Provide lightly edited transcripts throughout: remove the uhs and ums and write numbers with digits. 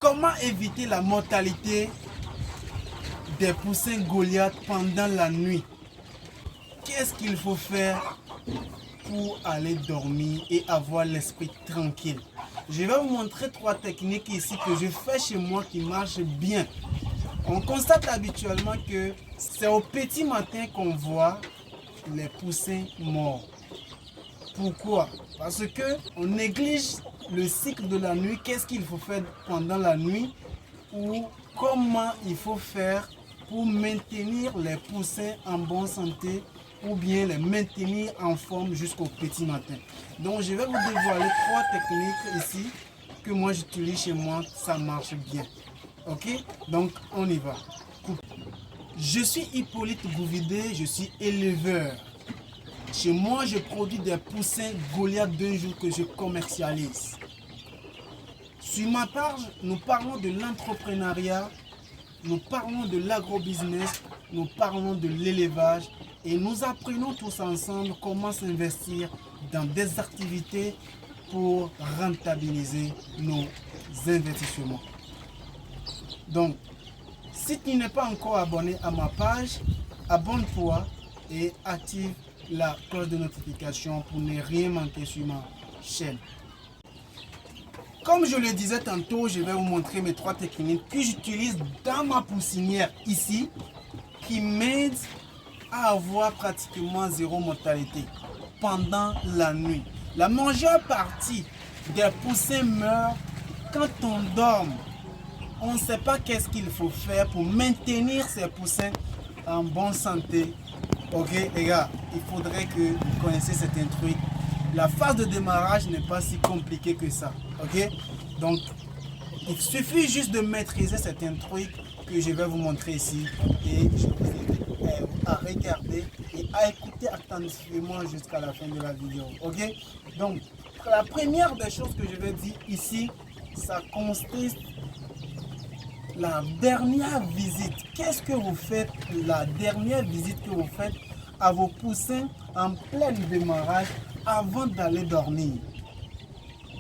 Comment éviter la mortalité des poussins Goliath pendant la nuit? Qu'est-ce qu'il faut faire pour aller dormir et avoir l'esprit tranquille? Je vais vous montrer 3 techniques ici que je fais chez moi qui marchent bien. On constate habituellement que c'est au petit matin qu'on voit les poussins morts. Pourquoi? Parce qu'on néglige le cycle de la nuit. Qu'est-ce qu'il faut faire pendant la nuit ou comment il faut faire pour maintenir les poussins en bonne santé ou bien les maintenir en forme jusqu'au petit matin. Donc je vais vous dévoiler 3 techniques ici que moi j'utilise chez moi, ça marche bien. Ok, donc on y va. Je suis Hippolyte Bouvidé, je suis éleveur. Chez moi, je produis des poussins Goliath d'un jour que je commercialise. Sur ma page, nous parlons de l'entrepreneuriat, nous parlons de l'agrobusiness, nous parlons de l'élevage et nous apprenons tous ensemble comment s'investir dans des activités pour rentabiliser nos investissements. Donc, si tu n'es pas encore abonné à ma page, abonne-toi et active la cloche de notification pour ne rien manquer sur ma chaîne. Comme je le disais tantôt, je vais vous montrer mes 3 techniques que j'utilise dans ma poussinière ici qui m'aident à avoir pratiquement 0 mortalité pendant la nuit. La majeure partie des poussins meurent quand on dort. On ne sait pas qu'est-ce qu'il faut faire pour maintenir ces poussins en bonne santé. Ok les gars, il faudrait que vous connaissiez certains trucs. La phase de démarrage n'est pas si compliquée que ça. Ok, donc il suffit juste de maîtriser certains trucs que je vais vous montrer ici. Et je vous invite à regarder et à écouter attentivement jusqu'à la fin de la vidéo. Ok, donc la première des choses que je vais dire ici, ça consiste la dernière visite. Qu'est-ce que vous faites la dernière visite que vous faites à vos poussins en plein démarrage avant d'aller dormir?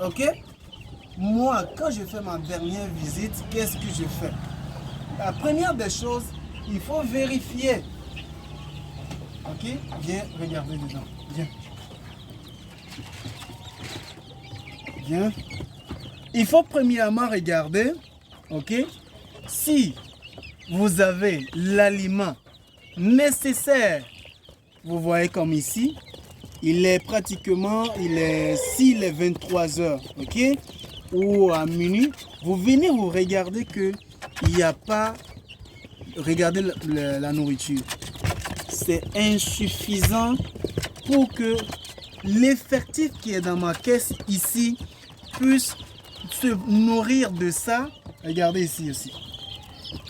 Ok, moi quand je fais ma dernière visite, qu'est-ce que je fais? La première des choses, il faut vérifier. Ok, viens regarder dedans, viens. Viens. Il faut premièrement regarder, ok, si vous avez l'aliment nécessaire. Vous voyez comme ici, il est pratiquement, s'il est 23 heures, ok, ou à minuit, vous venez vous regardez que il n'y a pas, regardez la nourriture, c'est insuffisant pour que l'effectif qui est dans ma caisse ici puisse se nourrir de ça. Regardez ici aussi.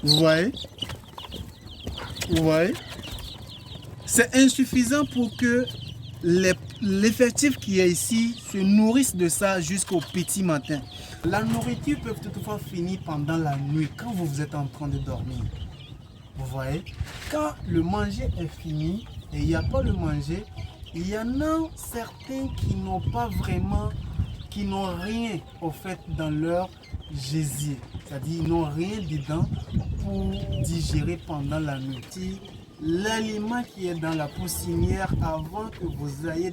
Vous voyez? Vous voyez? C'est insuffisant pour que l'effectif qui est ici se nourrisse de ça jusqu'au petit matin. La nourriture peut toutefois finir pendant la nuit, quand vous êtes en train de dormir. Vous voyez? Quand le manger est fini et il n'y a pas le manger, il y en a certains qui n'ont pas vraiment, qui n'ont rien au fait dans leur gésier. C'est-à-dire qu'ils n'ont rien dedans pour digérer pendant la nuit. L'aliment qui est dans la poussinière avant que vous ayez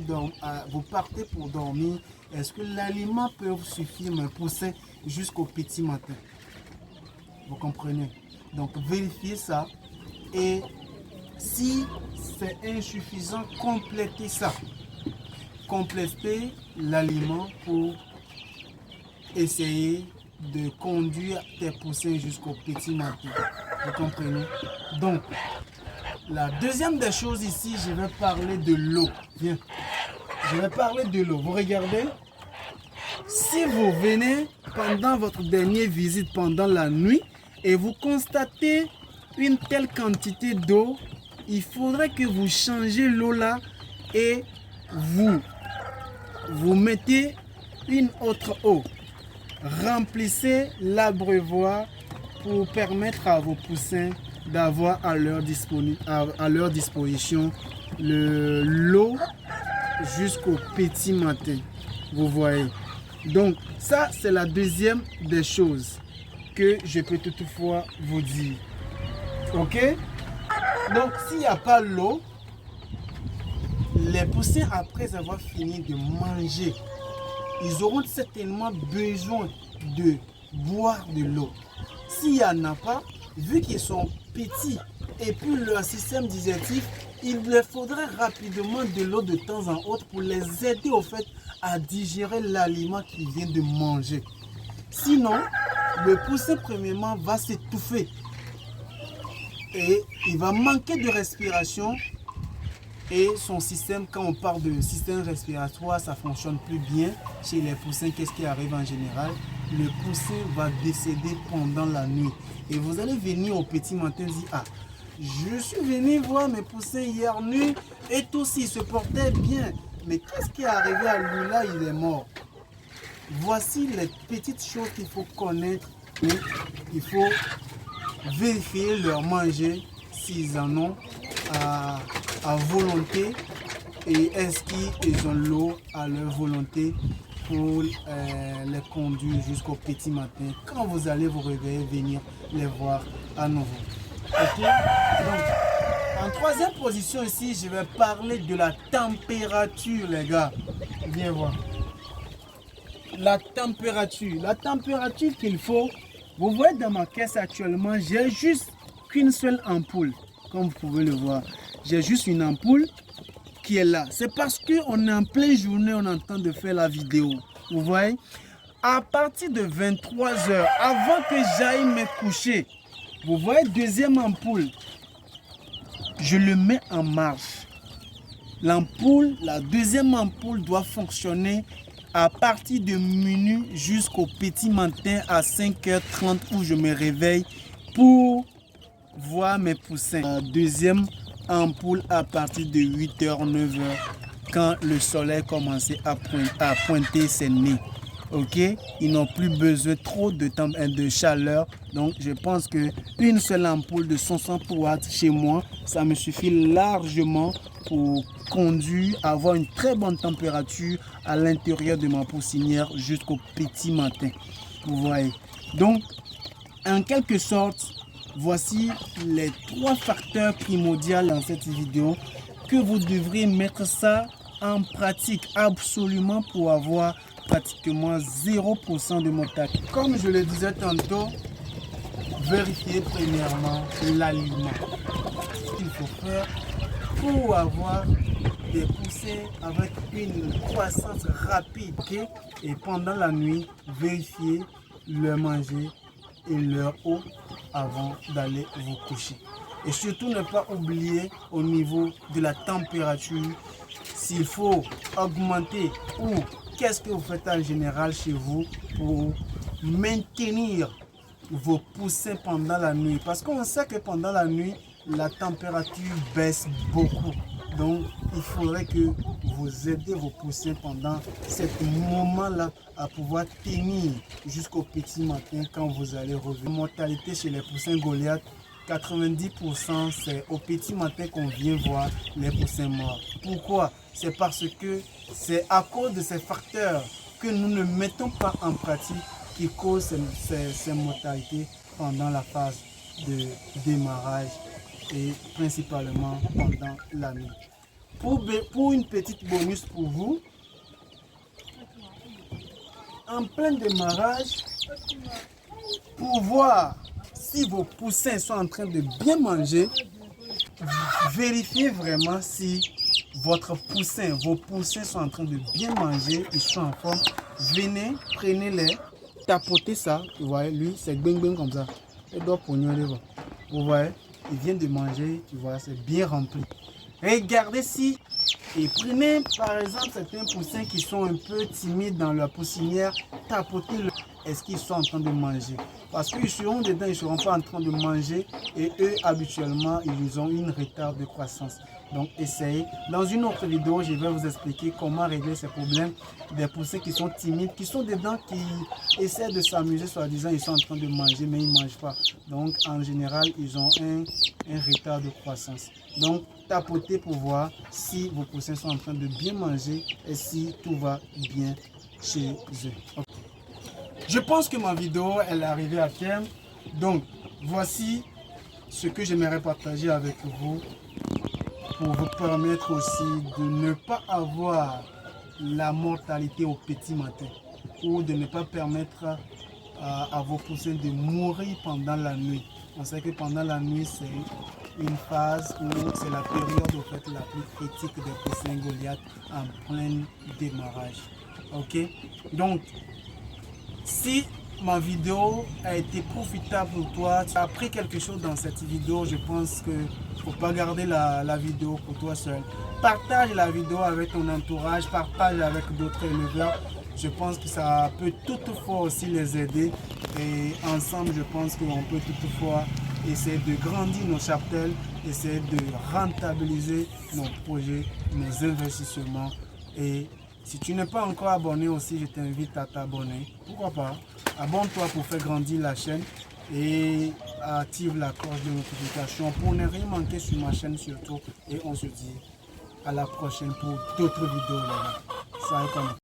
vous partez pour dormir, est-ce que l'aliment peut suffire me pousser jusqu'au petit matin? Vous comprenez? Donc vérifiez ça et si c'est insuffisant, complétez ça. Complétez l'aliment pour essayer de conduire tes poussins jusqu'au petit matin. Vous comprenez? Donc, la deuxième des choses ici, je vais parler de l'eau. Viens. Je vais parler de l'eau. Vous regardez? Si vous venez pendant votre dernière visite pendant la nuit et vous constatez une telle quantité d'eau, il faudrait que vous changez l'eau là et vous mettez une autre eau. Remplissez l'abreuvoir pour permettre à vos poussins d'avoir à leur disposition l'eau jusqu'au petit matin. Vous voyez. Donc ça c'est la deuxième des choses que je peux toutefois vous dire. Ok? Donc, s'il n'y a pas l'eau, les poussins, après avoir fini de manger, ils auront certainement besoin de boire de l'eau. S'il n'y en a pas, vu qu'ils sont petits et puis leur système digestif, il leur faudrait rapidement de l'eau de temps en temps pour les aider au fait à digérer l'aliment qu'ils viennent de manger. Sinon, le poussin premièrement va s'étouffer et il va manquer de respiration. Et son système, quand on parle de système respiratoire, ça ne fonctionne plus bien. Chez les poussins, qu'est-ce qui arrive en général? Le poussin va décéder pendant la nuit. Et vous allez venir au petit matin et dire, ah, je suis venu voir mes poussins hier nuit et tous ils se portaient bien. Mais qu'est-ce qui est arrivé à lui là? Il est mort. Voici les petites choses qu'il faut connaître. Il faut vérifier leur manger s'ils en ont à volonté et est-ce qu'ils ont l'eau à leur volonté pour les conduire jusqu'au petit matin. Quand vous allez vous réveiller, venir les voir à nouveau. Ok? Donc, en troisième position ici, je vais parler de la température, les gars. Viens voir. La température qu'il faut. Vous voyez dans ma caisse actuellement, j'ai juste qu'une seule ampoule. Comme vous pouvez le voir, j'ai juste une ampoule qui est là. C'est parce qu'on est en pleine journée, on est en train de faire la vidéo. Vous voyez, à partir de 23 h, avant que j'aille me coucher, vous voyez, deuxième ampoule, je le mets en marche. L'ampoule, la deuxième ampoule doit fonctionner à partir de minuit jusqu'au petit matin à 5h30 où je me réveille pour voir mes poussins. La deuxième ampoule à partir de 8h, 9h quand le soleil commençait à pointer ses nez. Ok, ils n'ont plus besoin trop de chaleur. Donc je pense que une seule ampoule de 160 watts chez moi, ça me suffit largement pour conduire, avoir une très bonne température à l'intérieur de ma poussinière jusqu'au petit matin. Vous voyez. Donc en quelque sorte, voici les 3 facteurs primordiaux dans cette vidéo que vous devrez mettre ça en pratique absolument pour avoir pratiquement 0% de mortalité. Comme je le disais tantôt, vérifiez premièrement l'aliment. Il faut faire pour avoir des poussins avec une croissance rapide. Okay? Et pendant la nuit, vérifiez leur manger et leur eau avant d'aller vous coucher. Et surtout ne pas oublier au niveau de la température, s'il faut augmenter ou qu'est-ce que vous faites en général chez vous pour maintenir vos poussins pendant la nuit. Parce qu'on sait que pendant la nuit, la température baisse beaucoup. Donc, il faudrait que vous aidez vos poussins pendant ce moment-là à pouvoir tenir jusqu'au petit matin quand vous allez revenir. La mortalité chez les poussins Goliath, 90% c'est au petit matin qu'on vient voir les poussins morts. Pourquoi? C'est parce que c'est à cause de ces facteurs que nous ne mettons pas en pratique qui causent ces mortalités pendant la phase de démarrage et principalement pendant la nuit. Pour une petite bonus pour vous, en plein démarrage, pour voir si vos poussins sont en train de bien manger, vérifiez vraiment si vos poussins sont en train de bien manger, ils sont en forme. Venez, prenez-les, tapotez ça, vous voyez, lui c'est bing bing comme ça. Il doit pogner devant. Vous voyez, il vient de manger, tu vois, c'est bien rempli. Regardez si, et prenez par exemple certains poussins qui sont un peu timides dans leur poussinière, tapotez-le. Est-ce qu'ils sont en train de manger? Parce qu'ils seront dedans, ils ne seront pas en train de manger et eux habituellement ils ont une retard de croissance. Donc essayez. Dans une autre vidéo, je vais vous expliquer comment régler ces problèmes des poussins qui sont timides, qui sont dedans, qui essaient de s'amuser, soi-disant ils sont en train de manger mais ils ne mangent pas. Donc en général, ils ont un retard de croissance. Donc tapotez pour voir si vos poussins sont en train de bien manger et si tout va bien chez eux. Okay. Je pense que ma vidéo elle est arrivée à terme. Donc, voici ce que j'aimerais partager avec vous pour vous permettre aussi de ne pas avoir la mortalité au petit matin ou de ne pas permettre à vos poussins de mourir pendant la nuit. On sait que pendant la nuit, c'est une phase où c'est la période au fait, la plus critique des poussins Goliath en plein démarrage. Ok? Donc, si ma vidéo a été profitable pour toi, tu as appris quelque chose dans cette vidéo, je pense que faut pas garder la vidéo pour toi seul. Partage la vidéo avec ton entourage, partage avec d'autres éleveurs. Je pense que ça peut toutefois aussi les aider. Et ensemble, je pense qu'on peut toutefois essayer de grandir nos chaptels, essayer de rentabiliser nos projets, nos investissements. Et si tu n'es pas encore abonné aussi, je t'invite à t'abonner. Pourquoi pas? Abonne-toi pour faire grandir la chaîne et active la cloche de notification pour ne rien manquer sur ma chaîne surtout. Et on se dit à la prochaine pour d'autres vidéos. Ça est comme